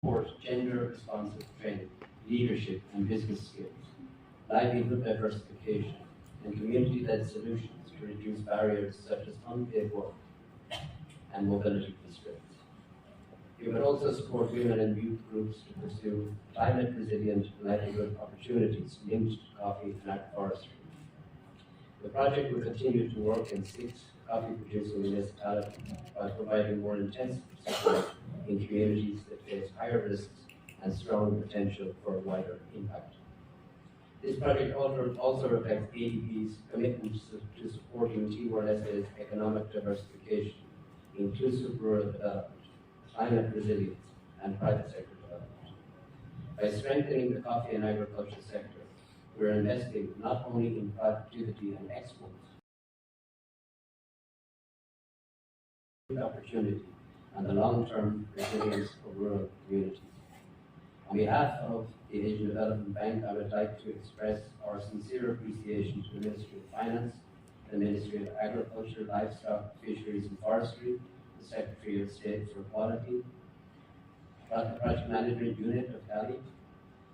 support gender-responsive training, leadership and business skills, livelihood diversification, and community-led solutions to reduce barriers such as unpaid work and mobility constraints. It would also support women and youth groups to pursue climate-resilient livelihood opportunities linked to coffee and agroforestry. The project will continue to work in 6 coffee-producing municipalities while providing more intensive support in communities that face higher risks and strong potential for wider impact. This project also reflects ADB's commitment to supporting Timor-Leste's economic diversification, inclusive rural development, climate resilience, and private sector development. By strengthening the coffee and agriculture sector, we are investing not only in productivity and exports, opportunity and the long-term resilience of rural communities. On behalf of the Asian Development Bank, I would like to express our sincere appreciation to the Ministry of Finance, the Ministry of Agriculture, Livestock, Fisheries and Forestry, the Secretary of State for Equality, the Project Management Unit of CALI,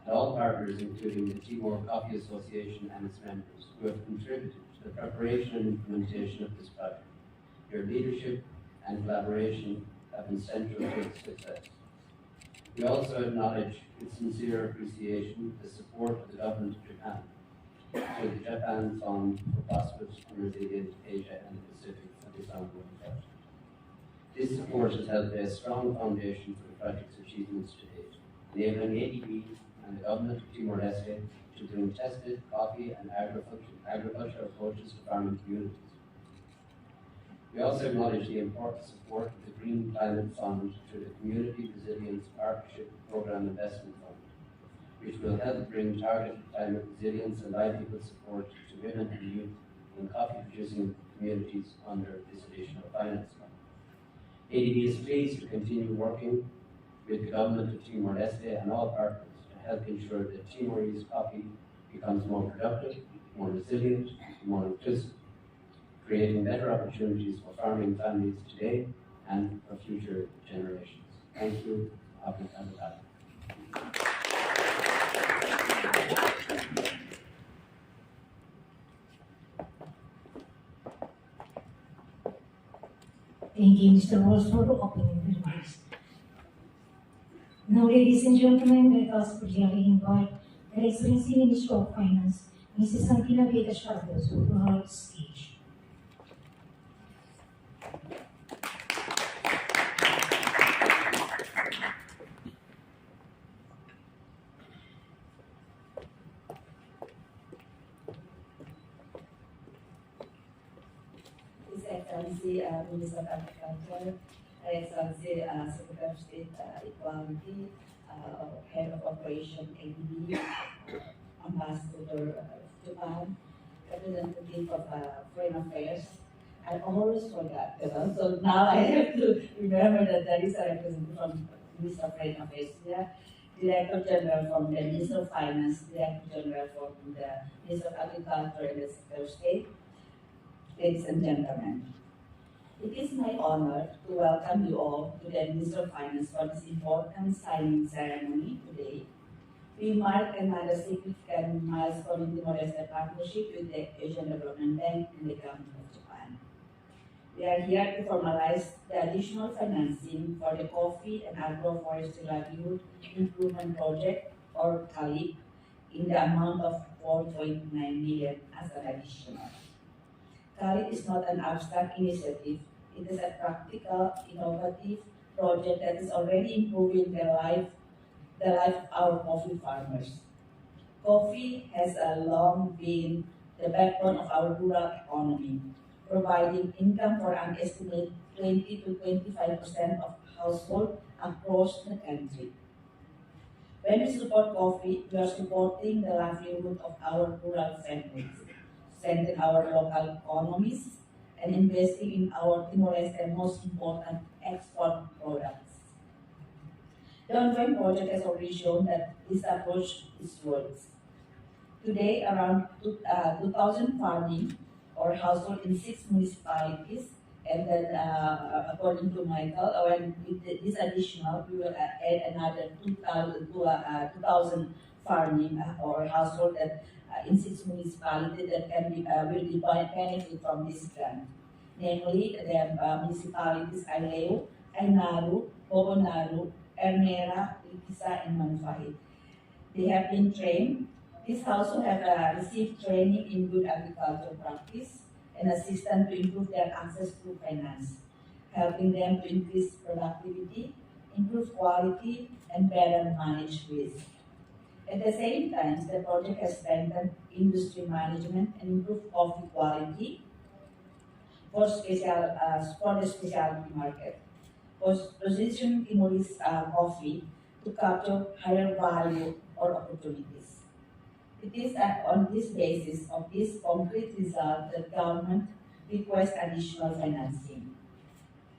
and all partners, including the Timor Coffee Association and its members, who have contributed to the preparation and implementation of this project. Your leadership and collaboration have been central to its success. We also acknowledge with sincere appreciation the support of the Government of Japan to the Japan Fund for Prosperous and Resilient Asia and the Pacific for this ongoing project. This support has helped lay a strong foundation for the project's achievements to date, enabling ADB and the Government of Timor-Leste to bring tested coffee and agriculture approaches to farming communities. We also acknowledge the important support of the Green Climate Fund through the Community Resilience Partnership Programme Investment Fund, which will help bring targeted climate resilience and livelihood support to women and youth in coffee-producing communities under this additional finance fund. ADB is pleased to continue working with the Government of Timor-Leste and all partners to help ensure that Timorese coffee becomes more productive, more resilient, and more inclusive, creating better opportunities for farming families today and for future generations. Thank you. Thank you, Mr. Ross, for the opening remarks. Now, ladies and gentlemen, let us cordially invite Her Excellency Minister of Finance, Mrs. Santina Vegas Chavez, to her stage. His Excellency Minister of Agriculture, Her Excellency Secretary of State Equality, Head of Operation ADB, Ambassador Japan, Representative of Foreign Affairs. I always forgot, so now I have to remember that there is a representative from Minister of Foreign Affairs here, Director General from the Minister of Finance, Director General from the Minister of Agriculture and the Secretary of State. Ladies and gentlemen, it is my honor to welcome you all to the Minister of Finance for this important signing ceremony today. We mark another significant milestone in Timor-Leste partnership with the Asian Development Bank and the Government of Japan. We are here to formalize the additional financing for the Coffee and Agroforestry Livelihood Improvement Project, or CALIP, in the amount of 4.9 million as an additional. CALIP is not an abstract initiative. It is a practical, innovative project that is already improving the life of our coffee farmers. Coffee has long been the backbone of our rural economy, providing income for an estimated 20 to 25% of households across the country. When we support coffee, we are supporting the livelihood of our rural families, strengthening our local economies, and investing in our Timor-Leste's most important export products. The ongoing project has already shown that this approach is works. Today, around 2,000 farming or households in 6 municipalities And then, according to Michael, when with this additional, we will add another 2,000 farming or household that in 6 municipalities that can be will be benefit from this grant. Namely, the municipalities Aileo, Ainaru, Bobonaru, Ernera, Itisa, and Manfahit. They have been trained. These households have received training in good agricultural practice and assistance to improve their access to finance, helping them to increase productivity, improve quality, and better manage risk. At the same time, the project has strengthened industry management and improved coffee quality for the specialty market, positioning Timorese coffee to capture higher value or opportunities. It is on this basis of this concrete result that government requests additional financing.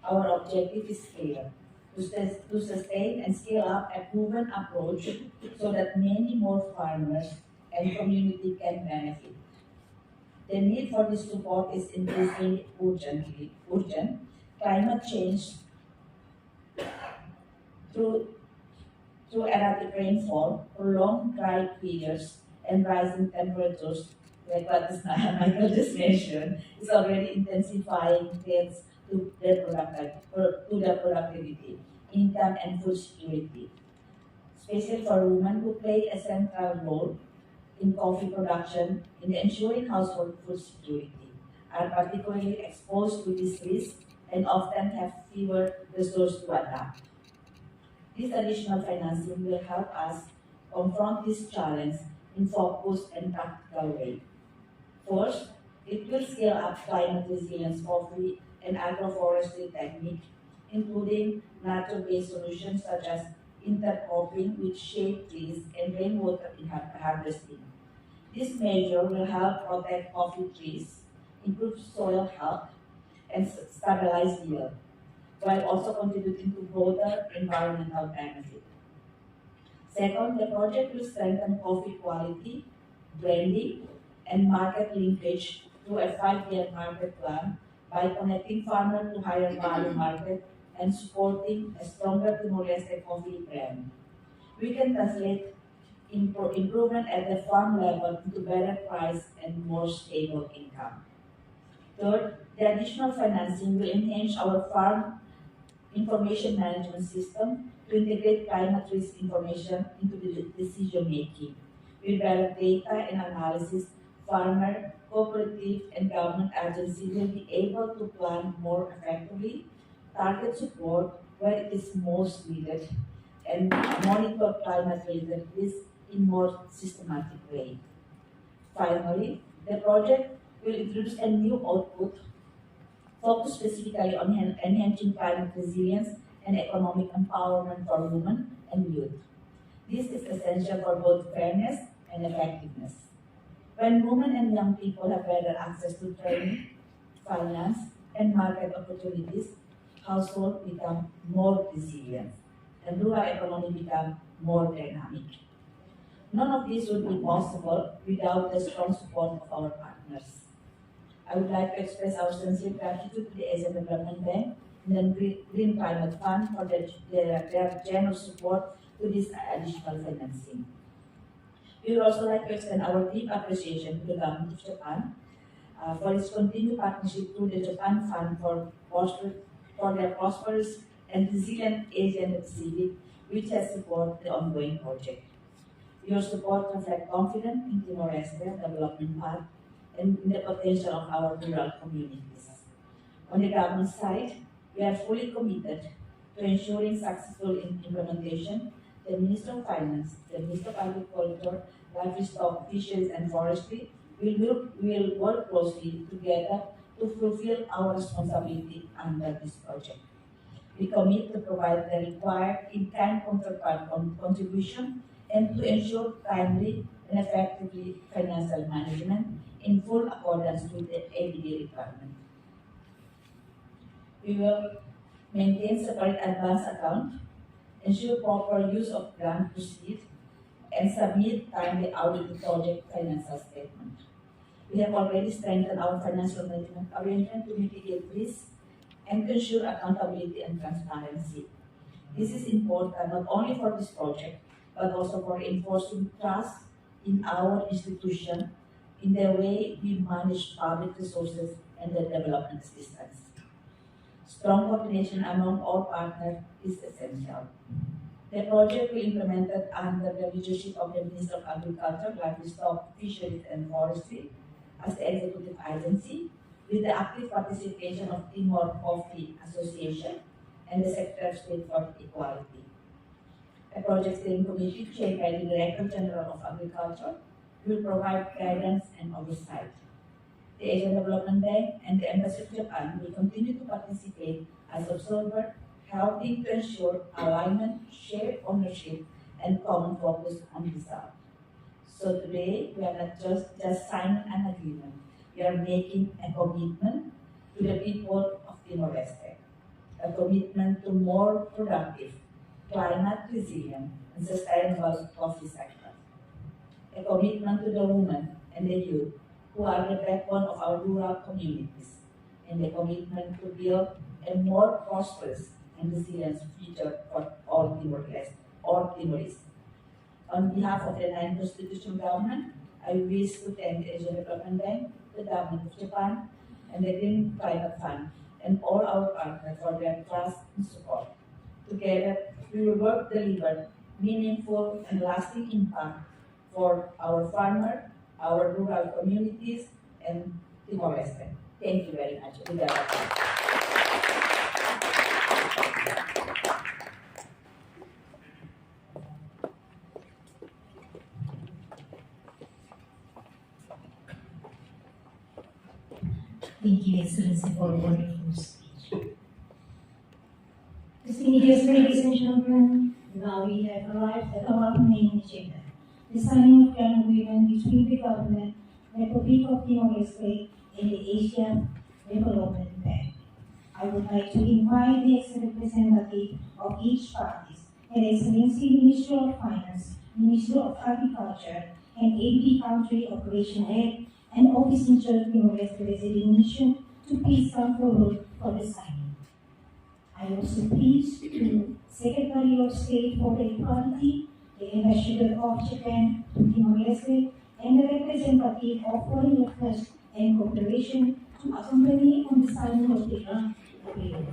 Our objective is clear: to sustain and scale up a proven approach so that many more farmers and community can benefit. The need for this support is increasingly urgent. Climate change through erratic rainfall, prolonged dry periods, and rising temperatures, like what Michael just mentioned, is already intensifying threats to the productivity, income, and food security, especially for women who play a central role in coffee production in ensuring household food security, are particularly exposed to this risk and often have fewer resources to adapt. This additional financing will help us confront this challenge in focused and practical way. First, it will scale up climate resilience coffee and agroforestry technique, including nature-based solutions such as intercropping with shade trees and rainwater harvesting. This measure will help protect coffee trees, improve soil health, and stabilize yield, while also contributing to broader environmental benefit. Second, the project will strengthen coffee quality, branding, and market linkage through a 5-year market plan by connecting farmers to higher value market and supporting a stronger Timor-Leste coffee brand. We can translate improvement at the farm level into better price and more stable income. Third, the additional financing will enhance our farm information management system to integrate climate risk information into the decision making. With better data and analysis, farmer, cooperative, and government agencies will be able to plan more effectively, target support where it is most needed, and monitor climate-related risks in more systematic way. Finally, the project will introduce a new output focused specifically on enhancing climate resilience and economic empowerment for women and youth. This is essential for both fairness and effectiveness. When women and young people have better access to training, finance, and market opportunities, households become more resilient and rural economy become more dynamic. None of this would be possible without the strong support of our partners. I would like to express our sincere gratitude to the Asian Development Bank and the Green Climate Fund for their generous support to this additional financing. We would also like to extend our deep appreciation to the government of Japan for its continued partnership through the Japan Fund for their prosperous and resilient Asia and the Pacific, which has supported the ongoing project. Your support reflects confidence in Timor-Leste development path and in the potential of our rural communities. On the government side, we are fully committed to ensuring successful implementation. The Minister of Finance, the Minister of Agriculture, Livestock, Fisheries and Forestry will work closely together to fulfill our responsibility under this project. We commit to provide the required in-kind counterpart contribution and to ensure timely and effectively financial management in full accordance with the ADB requirement. We will maintain separate advance account, ensure proper use of grant proceeds, and submit timely audited project financial statement. We have already strengthened our financial management arrangement to mitigate risk and ensure accountability and transparency. This is important not only for this project, but also for enforcing trust in our institution, in the way we manage public resources and the development assistance. Strong coordination among all partners is essential. The project will be implemented under the leadership of the Minister of Agriculture, Livestock, Fisheries and Forestry as the executive agency, with the active participation of Timor Coffee Association and the Secretary of State for Equality. A project steering committee chaired by the Director General of Agriculture will provide guidance and oversight. The Asian Development Bank and the Embassy of Japan will continue to participate as observers, helping to ensure alignment, shared ownership, and common focus on result. So today, we are not just signing an agreement, we are making a commitment to the people of Timor-Leste, a commitment to more productive, climate resilient, and sustainable coffee sector, a commitment to the women and the youth who are the backbone of our rural communities, and a commitment to build a more prosperous and resilient future for all Timor-Leste. On behalf of the nine constitutional government, I wish to thank the Asian Development Bank, the government of Japan, and the Green Climate Fund, and all our partners for their trust and support. Together, we will work to deliver meaningful and lasting impact for our farmers, our rural communities, and Timor-Leste. Thank you very much. Thank you, Excellency, for a wonderful speech. Distinguished ladies and gentlemen, now we have arrived at our main agenda, the signing of an agreement between the government, Republic of Timor-Leste, and the Asian Development Bank. I would like to invite the ex-representative of each party, Her Excellency Minister of Finance, Minister of Agriculture, and AD Country Operation Head, and Office in Charge of Timor-Leste Resignation to please come forward for the signing. I also please to Secretary of State for Equality, the Ambassador of Japan to Timor-Leste, and the representative of Foreign Affairs and Cooperation to accompany on the signing of the agreement.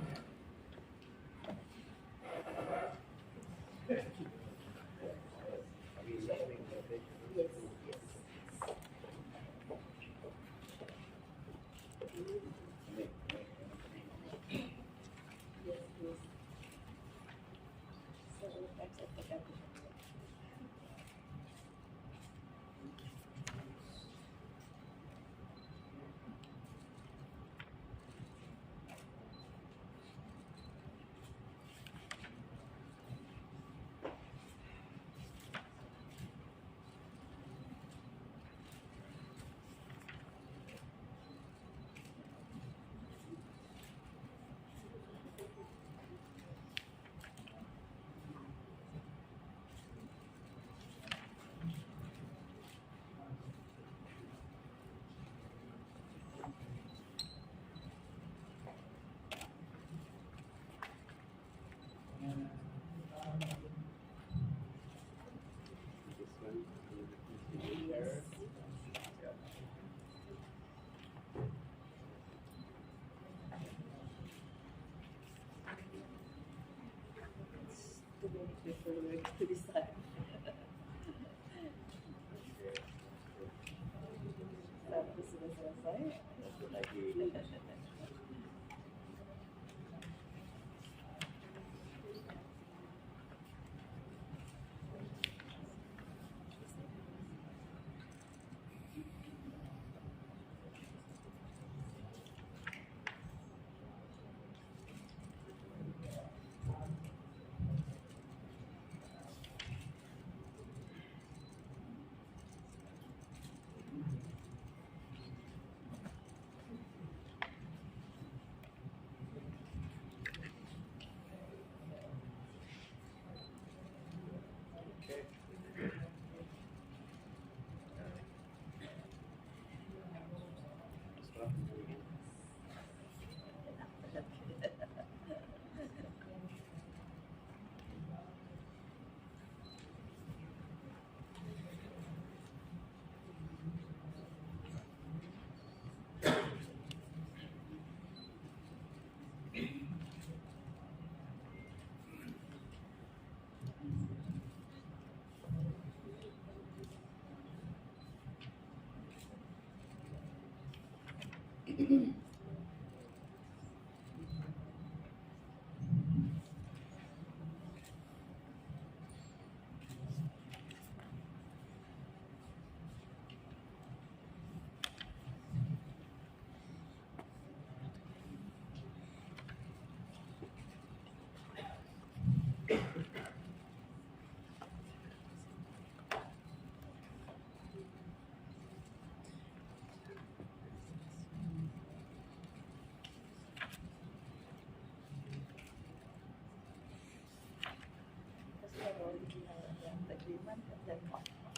agreement and then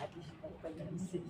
additional financing.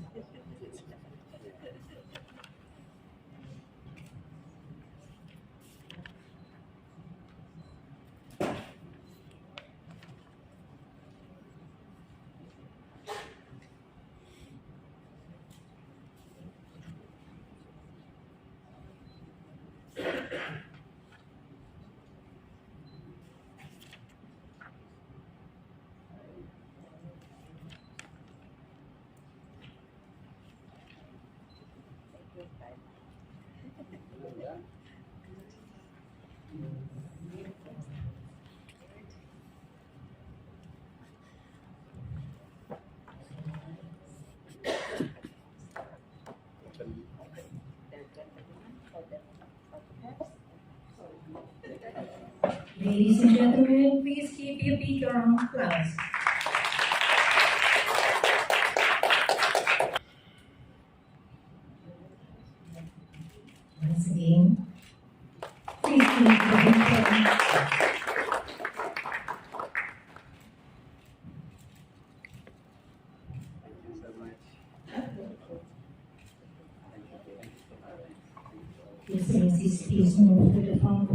Ladies and gentlemen, please give a big round of applause. Once again, please give a big round. Thank you so much. Excellencies, please move to the front.